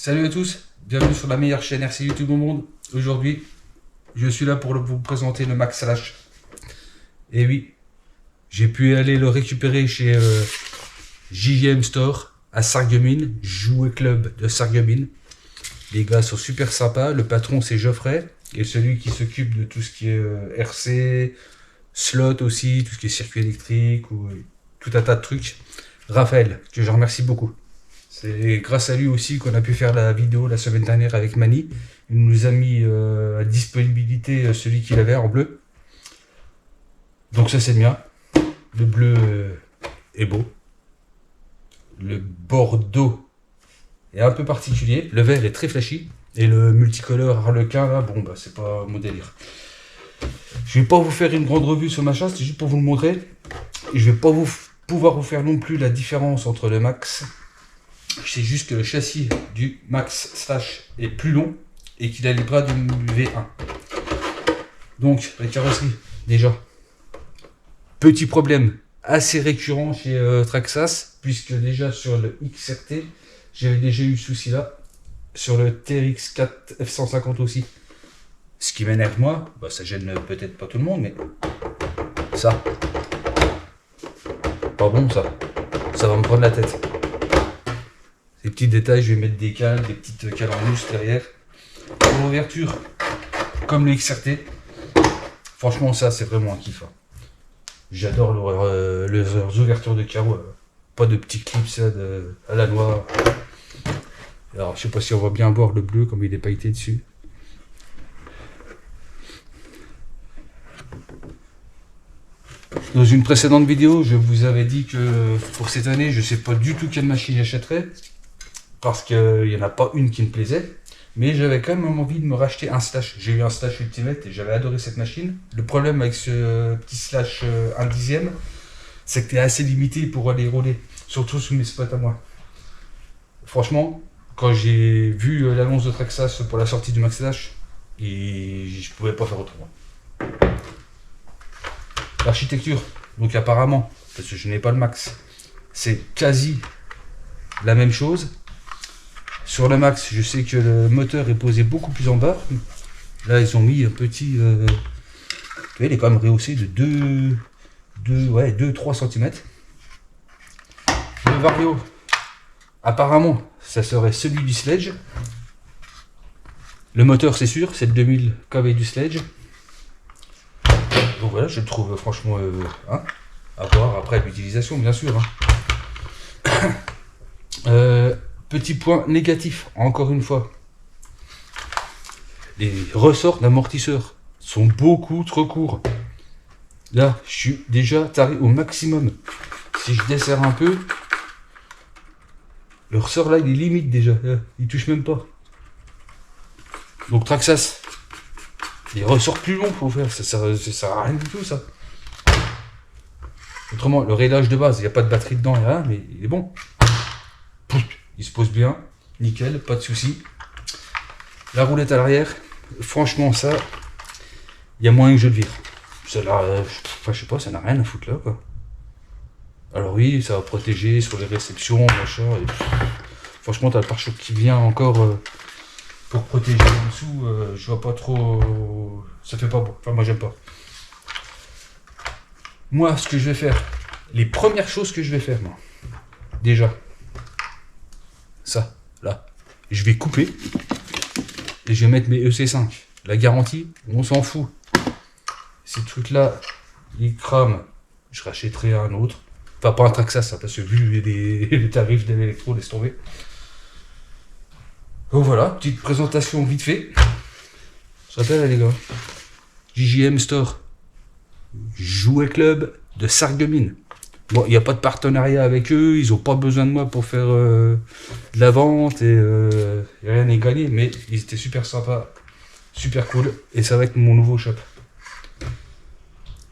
Salut à tous, bienvenue sur la meilleure chaîne RC YouTube au monde. Aujourd'hui, je suis là pour vous présenter le Max Slash. Et oui, j'ai pu aller le récupérer chez JJM Store à Sarreguemines, Jouet Club de Sarreguemines. Les gars sont super sympas, le patron c'est Geoffrey, et celui qui s'occupe de tout ce qui est RC, slot aussi, tout ce qui est circuit électrique, ou tout un tas de trucs. Raphaël, que je remercie beaucoup. C'est grâce à lui aussi qu'on a pu faire la vidéo la semaine dernière avec Mani. Il nous a mis à disponibilité celui qu'il avait en bleu. Donc ça c'est bien. Le bleu est beau. Le bordeaux est un peu particulier. Le vert est très flashy. Et le multicolore harlequin là, bon bah c'est pas mon délire. Je vais pas vous faire une grande revue sur machin, c'est juste pour vous le montrer. Et je vais pas pouvoir vous faire non plus la différence entre le Max. C'est juste que le châssis du Max Slash est plus long et qu'il a les bras du V1. Donc la carrosserie, déjà. Petit problème assez récurrent chez Traxxas, puisque déjà sur le XRT, j'avais déjà eu ce souci là. Sur le TRX4 F150 aussi. Ce qui m'énerve moi, bah, ça gêne peut-être pas tout le monde, mais ça. Pas bon ça. Ça va me prendre la tête. Ces petits détails, je vais mettre des cales, des petites cales en mousse derrière. Pour l'ouverture, comme le XRT, franchement ça c'est vraiment un kiff. J'adore leurs ouvertures de carreaux. Pas de petits clips ça, à la noix. Alors je sais pas si on va bien voir le bleu comme il est pailleté dessus. Dans une précédente vidéo, je vous avais dit que pour cette année, je sais pas du tout quelle machine j'achèterais. Parce qu'il n'y en a pas une qui me plaisait. Mais j'avais quand même envie de me racheter un Slash. J'ai eu un Slash Ultimate et j'avais adoré cette machine. Le problème avec ce petit Slash 1 dixième, c'est que tu es assez limité pour aller rouler. Surtout sous mes spots à moi. Franchement, quand j'ai vu l'annonce de Traxxas pour la sortie du Max Slash, et je pouvais pas faire autrement. L'architecture, donc apparemment, parce que je n'ai pas le Max, c'est quasi la même chose. Sur le Max, je sais que le moteur est posé beaucoup plus en bas. Là, ils ont mis un petit... vous voyez, il est quand même rehaussé de 2-3 cm. Le Vario, apparemment, ça serait celui du Sledge. Le moteur, c'est sûr, c'est le 2000 kW du Sledge. Donc voilà, je le trouve franchement à voir après l'utilisation, bien sûr. Petit point négatif, encore une fois. Les ressorts d'amortisseur sont beaucoup trop courts. Là, je suis déjà taré au maximum. Si je desserre un peu, le ressort là, il est limite déjà. Il touche même pas. Donc Traxxas, les ressorts plus longs faut faire, ça sert à rien du tout ça. Autrement, le réglage de base, il n'y a pas de batterie dedans, rien, mais il est bon. Il se pose bien, nickel, pas de souci. La roulette à l'arrière, franchement ça, il y a moyen que je le vire. Ça là, je sais pas, ça n'a rien à foutre là quoi. Alors oui, ça va protéger sur les réceptions, machin. Et, franchement, t'as le pare-choc qui vient encore pour protéger en dessous. Je vois pas trop, ça fait pas beau. Enfin moi j'aime pas. Moi, ce que je vais faire, les premières choses que je vais faire, moi, déjà. Ça, là, je vais couper et je vais mettre mes EC5. La garantie, on s'en fout. Ces trucs là, ils crament, je rachèterai un autre. Enfin, pas un Traxxas, parce que vu les tarifs de l'électro, laisse tomber. Donc voilà, petite présentation vite fait. Je rappelle les gars, JJM Store, Jouet Club de Sarreguemines. Bon, il n'y a pas de partenariat avec eux, ils n'ont pas besoin de moi pour faire de la vente et rien n'est gagné, mais ils étaient super sympas, super cool, et ça va être mon nouveau shop.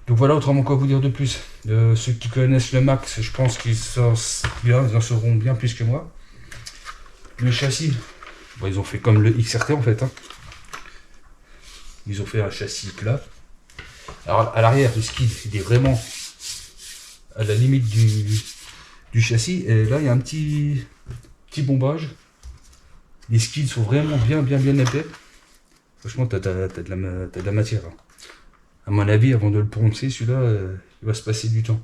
Donc voilà, autrement quoi vous dire de plus. Ceux qui connaissent le Max, je pense qu'ils en sauront bien plus que moi. Le châssis, bon, ils ont fait comme le XRT en fait. Ils ont fait un châssis plat. Alors à l'arrière, le skid, il est vraiment à la limite du châssis. Et là, il y a un petit bombage. Les skis sont vraiment bien épais. Franchement, t'as de la matière. Hein. À mon avis, avant de le poncer, celui-là, il va se passer du temps.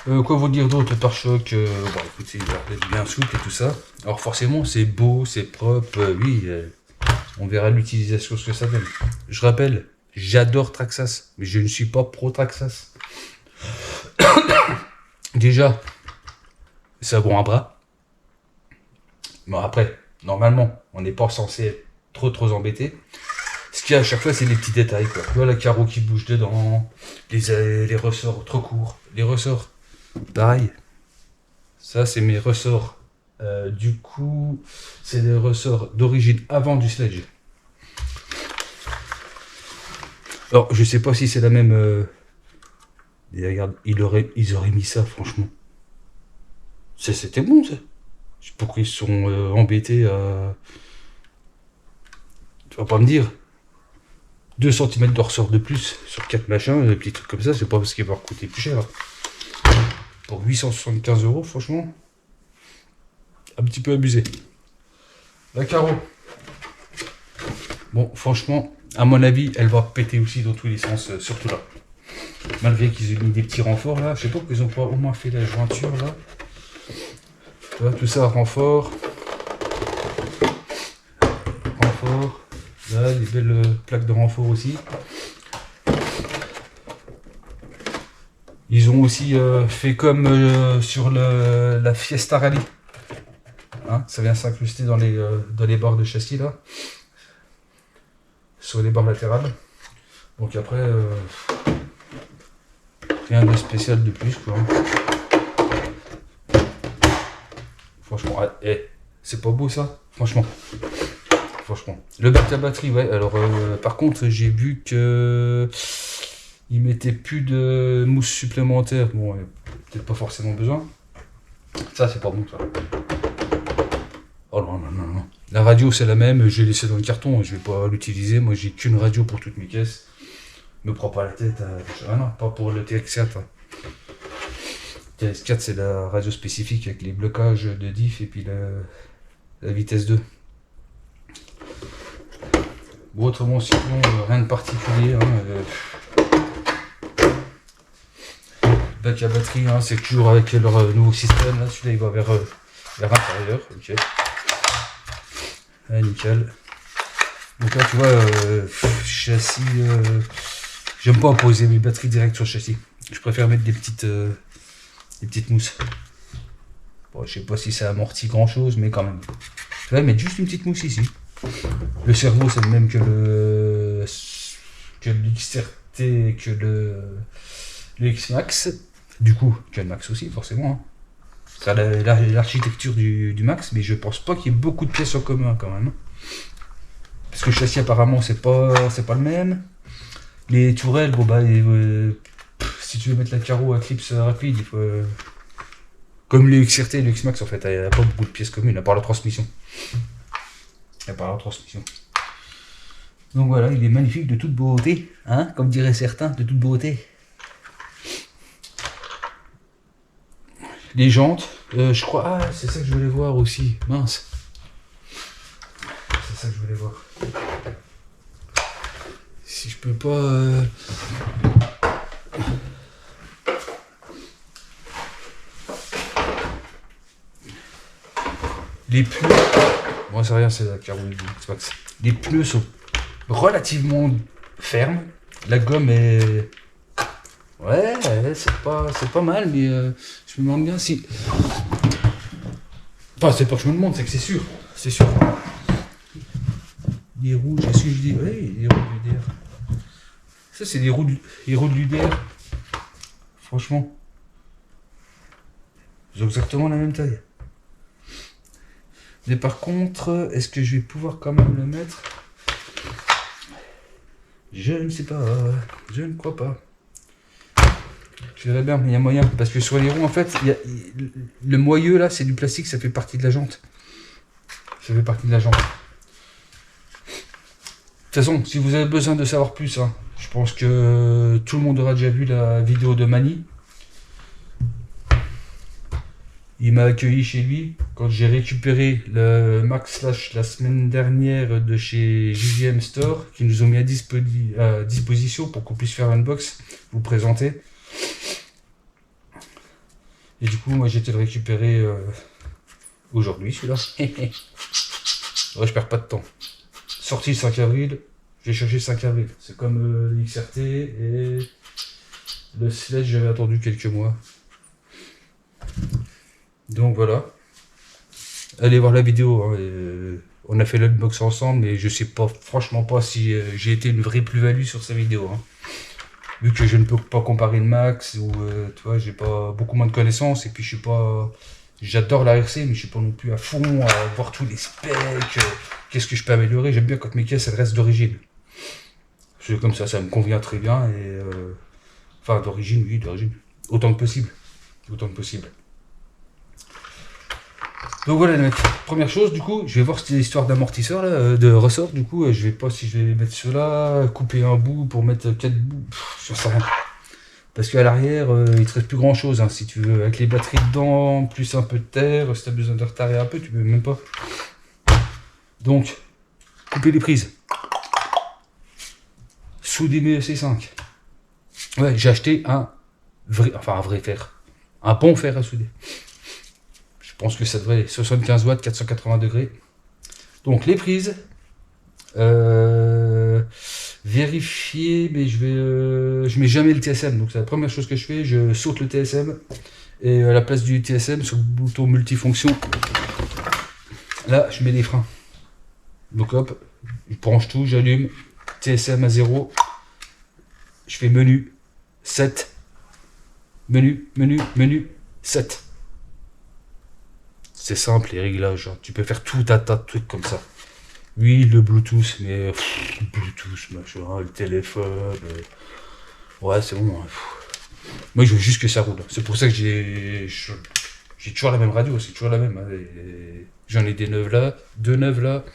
Quoi vous dire d'autre? Le pare-choc, bon, écoutez, il va être bien souple et tout ça. Alors forcément, c'est beau, c'est propre, oui, on verra l'utilisation ce que ça donne. Je rappelle, j'adore Traxxas, mais je ne suis pas pro Traxxas. Déjà, c'est un bon à bras. Bon après, normalement, on n'est pas censé être trop embêté. Ce qu'il y a à chaque fois, c'est des petits détails, quoi. Tu vois la carreau qui bouge dedans, les ressorts trop courts, les ressorts. Pareil, ça c'est mes ressorts. Du coup, c'est des ressorts d'origine avant du sledge. Alors, je sais pas si c'est la même. Et regarde, ils auraient mis ça, franchement. C'était bon, ça. Je sais pas pourquoi ils se sont embêtés à. Tu vas pas me dire. 2 cm de ressort de plus sur 4 machins, des petits trucs comme ça, c'est pas parce qu'il va coûter plus cher. Pour 875 €, franchement, un petit peu abusé. La carreau. Bon, franchement, à mon avis, elle va péter aussi dans tous les sens, surtout là. Malgré qu'ils aient mis des petits renforts là, je sais pas qu'ils ont pas au moins fait la jointure là. Tu vois, tout ça, renfort. Là, des belles plaques de renfort aussi. Ils ont aussi fait comme sur la Fiesta Rally. Hein, ça vient s'incruster dans les barres de châssis là. Sur les barres latérales. Donc après, rien de spécial de plus quoi. Franchement, c'est pas beau ça, franchement. Le bac à batterie, ouais. Alors, par contre, j'ai vu que il mettait plus de mousse supplémentaire. Bon, peut-être pas forcément besoin. Ça, c'est pas bon, ça. Oh non. La radio, c'est la même. Je l'ai laissée dans le carton. Je vais pas l'utiliser. Moi, j'ai qu'une radio pour toutes mes caisses. Me prends pas la tête. Ah non, pas pour le TX4. Hein. TX4, c'est la radio spécifique avec les blocages de diff et puis la vitesse 2. Bon, autrement, sinon, rien de particulier. Hein, bac à batterie, hein, c'est toujours avec leur nouveau système. Là, celui-là, il va vers l'intérieur. Ok. Ah, nickel. Donc là, tu vois, châssis. J'aime pas poser mes batteries direct sur le châssis. Je préfère mettre des petites mousses. Bon, je sais pas si ça amortit grand chose, mais quand même. Je vais mettre juste une petite mousse ici. Le cerveau, c'est le même que le XRT et que le X-Max. Du coup, que le Max aussi, forcément. Hein. C'est l'architecture du Max, mais je pense pas qu'il y ait beaucoup de pièces en commun quand même. Parce que le châssis, apparemment, c'est pas le même. Les tourelles, bon bah, si tu veux mettre la carreau à clips rapide, il faut. Comme le XRT et le X-Max, en fait, il n'y a pas beaucoup de pièces communes, à part la transmission. Donc voilà, il est magnifique, de toute beauté, hein, comme diraient certains, de toute beauté. Les jantes, je crois, c'est ça que je voulais voir aussi, mince. C'est ça que je voulais voir. Si je peux pas... Les pneus... Bon, c'est rien, c'est la carreau du X-Max. Les pneus sont relativement fermes. La gomme est... Ouais, c'est pas mal, mais je me demande bien si... Enfin, c'est pas que je me demande, c'est que c'est sûr. C'est sûr. Les roues, je dis... Oui, les roues de l'UDR. Ça, c'est les roues de l'UDR. Franchement. Ils ont exactement la même taille. Mais par contre, est-ce que je vais pouvoir quand même le mettre? Je ne sais pas. Je ne crois pas. Je verrai bien, mais il y a moyen. Parce que sur les roues, en fait, le moyeu là, c'est du plastique, ça fait partie de la jante. Ça fait partie de la jante. De toute façon, si vous avez besoin de savoir plus, hein, Je pense que tout le monde aura déjà vu la vidéo de Mani. Il m'a accueilli chez lui quand j'ai récupéré le Mac Slash la semaine dernière de chez JVM Store, qui nous ont mis à disposition pour qu'on puisse faire un unbox, vous présenter. Et du coup, moi j'ai été le récupérer aujourd'hui, celui-là. Ouais, je perds pas de temps. Sorti le 5 avril, j'ai cherché le 5 avril. C'est comme le XRT et le Sledge, j'avais attendu quelques mois. Donc voilà. Allez voir la vidéo. Hein, on a fait l'unbox ensemble, mais je sais pas, franchement pas si j'ai été une vraie plus-value sur sa vidéo. Hein. Vu que je ne peux pas comparer le max, ou tu vois, j'ai pas beaucoup moins de connaissances, et puis je suis pas. J'adore la RC, mais je suis pas non plus à fond à voir tous les specs. Qu'est-ce que je peux améliorer? J'aime bien quand mes caisses elles restent d'origine. Parce que comme ça me convient très bien. Et enfin, d'origine, oui, d'origine. Autant que possible. Autant que possible. Donc voilà les mecs, première chose du coup, je vais voir cette histoire d'amortisseur là, de ressort, du coup, je vais pas si je vais mettre cela, couper un bout pour mettre 4 bouts, je sais rien. Parce qu'à l'arrière, il te reste plus grand chose, hein, si tu veux, avec les batteries dedans, plus un peu de terre, si tu as besoin de retarer un peu, tu peux même pas. Donc, couper les prises. Souder mes EC5. Ouais, j'ai acheté un vrai fer. Un bon fer à souder. Je pense que ça devrait être 75 watts, 480 degrés. Donc les prises, vérifier, mais je mets jamais le TSM. Donc c'est la première chose que je fais, je saute le TSM et à la place du TSM sur le bouton multifonction, là je mets les freins. Donc hop, je branche tout, j'allume, TSM à 0, je fais menu 7, menu 7. C'est simple les réglages, hein. Tu peux faire tout un tas de trucs comme ça. Oui, le Bluetooth, mais Bluetooth, machin, le téléphone. Ouais, c'est bon. Hein. Moi, je veux juste que ça roule. C'est pour ça que j'ai toujours la même radio, c'est toujours la même. Hein. J'en ai des neuves là, 2 neuves là,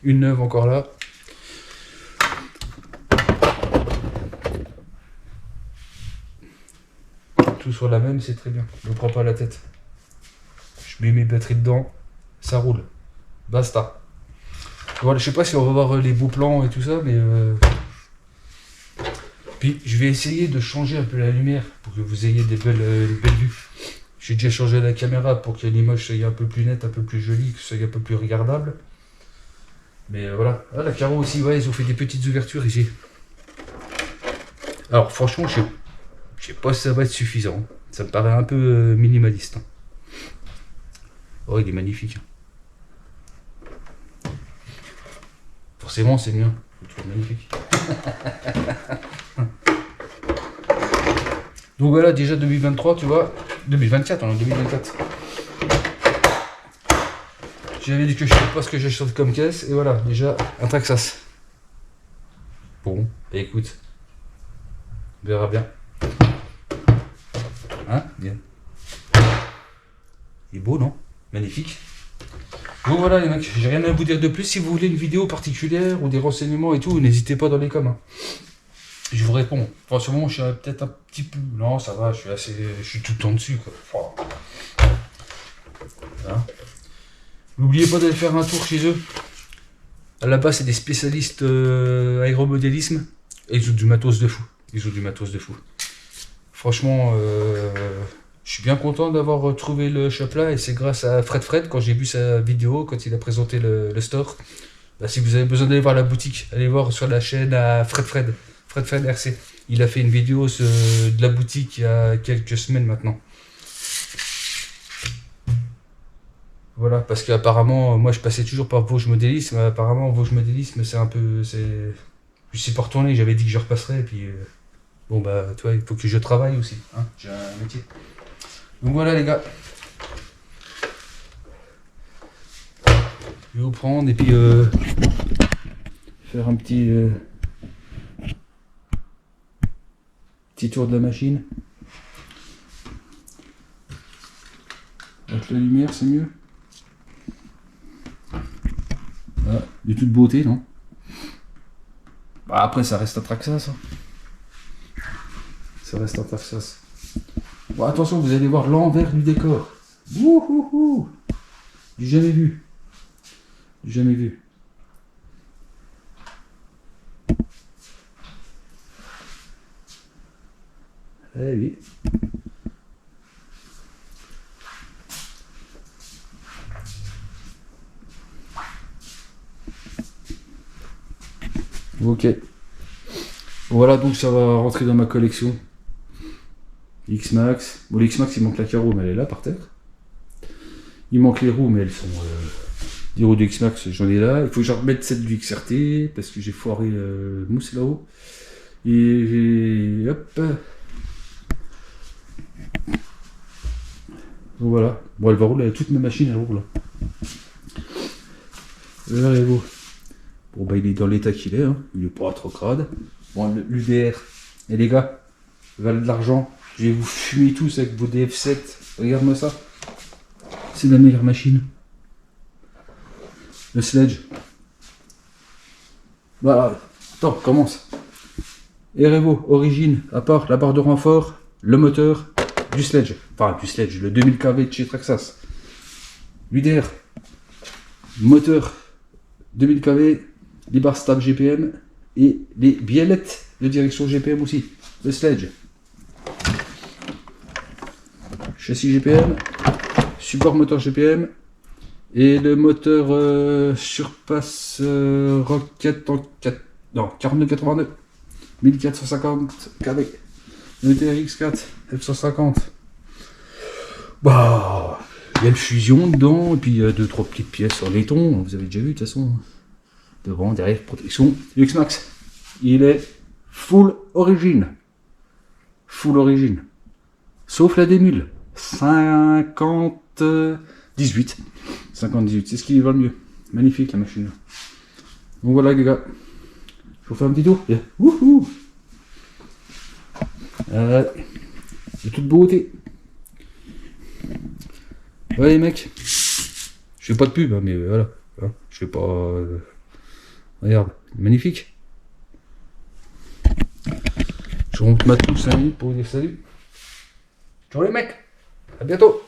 une neuve encore là. Tout sur la même, c'est très bien. Ne me prends pas la tête. Je mets mes batteries dedans, ça roule. Basta. Voilà, je sais pas si on va voir les beaux plans et tout ça, mais puis je vais essayer de changer un peu la lumière pour que vous ayez des belles vues. J'ai déjà changé la caméra pour que l'image soit un peu plus nette, un peu plus jolie, que ce soit un peu plus regardable. Mais voilà. Ah, la carreau aussi, ouais, ils ont fait des petites ouvertures ici. Alors franchement, je sais pas si ça va être suffisant. Ça me paraît un peu minimaliste. Hein. Oh, il est magnifique. Forcément, c'est mieux. Je le trouve magnifique. Donc voilà, déjà 2023, tu vois. 2024, on est en 2024. J'avais dit que je ne sais pas ce que j'ai sorti comme caisse. Et voilà, déjà, un Traxxas. Bon, bah écoute. On verra bien. Hein? Bien. Il est beau, non? Magnifique. Donc voilà les mecs, j'ai rien à vous dire de plus. Si vous voulez une vidéo particulière ou des renseignements et tout, n'hésitez pas dans les coms. Hein. Je vous réponds. Enfin, ce moment, je suis peut-être un petit peu... Non, ça va, je suis tout le temps dessus. Quoi. Voilà. N'oubliez pas d'aller faire un tour chez eux. Là-bas, c'est des spécialistes aéromodélisme. Et ils ont du matos de fou. Franchement... je suis bien content d'avoir trouvé le shop là et c'est grâce à Fred quand j'ai vu sa vidéo, quand il a présenté le store. Bah, si vous avez besoin d'aller voir la boutique, allez voir sur la chaîne à Fred RC. Il a fait une vidéo de la boutique il y a quelques semaines maintenant. Voilà, parce qu'apparemment, moi je passais toujours par Vosges Modélisme, apparemment Vosges Modélisme c'est un peu... Je sais pas retourner, j'avais dit que je repasserais et puis... Bon bah, tu vois, il faut que je travaille aussi, hein, j'ai un métier. Donc voilà les gars. Je vais vous prendre et puis faire un petit tour de la machine. Avec la lumière c'est mieux. Ah, de toute beauté non. Bah, après ça reste un Traxxas. Hein. Ça reste en Texas. Bon, attention, vous allez voir l'envers du décor. Wouhouhou. Du jamais vu. Du jamais vu. Eh oui. Ok. Voilà, donc ça va rentrer dans ma collection. X-Max. Bon, l'X-Max, il manque la carreau, mais elle est là par terre. Il manque les roues, mais elles sont... des roues de X-Max, j'en ai là. Il faut que j'en remette celle du XRT, parce que j'ai foiré le mousse là-haut. Et hop. Donc voilà. Bon, elle va rouler, toutes mes machines, elles roulent. Là, elle est beau. Bon, bah, il est dans l'état qu'il est, hein. Il est pas trop crade. Bon, l'UDR. Et les gars, valent de l'argent. Je vais vous fumer tous avec vos DF7. Regarde-moi ça. C'est la meilleure machine. Le Sledge. Voilà. Attends, commence. Erevo, origine, à part la barre de renfort, le moteur, du Sledge. Enfin, du Sledge, le 2000 kV de chez Traxxas. L'UDR. Moteur 2000 kV, les barres stables GPM et les biellettes de direction GPM aussi. Le Sledge. Châssis GPM, support moteur GPM et le moteur Surpass Rocket en 4282 1450 kV. Le TRX4 F150. Bah, il y a le fusion dedans et puis il y a 2-3 petites pièces en laiton. Vous avez déjà vu de toute façon. Devant, derrière, protection. Le X-Max, il est full origine. Full origine. Sauf la démule. 50-18. 50-18, c'est ce qui va le mieux. Magnifique la machine. Donc voilà les gars. Je vous fais un petit tour. Yeah. Wouhou. De toute beauté. Ouais les mecs. Je fais pas de pub, hein, mais voilà. Hein, je fais pas... Regarde, magnifique. Je remonte ma touche 5 minutes pour vous dire salut. Ciao les mecs, à bientôt.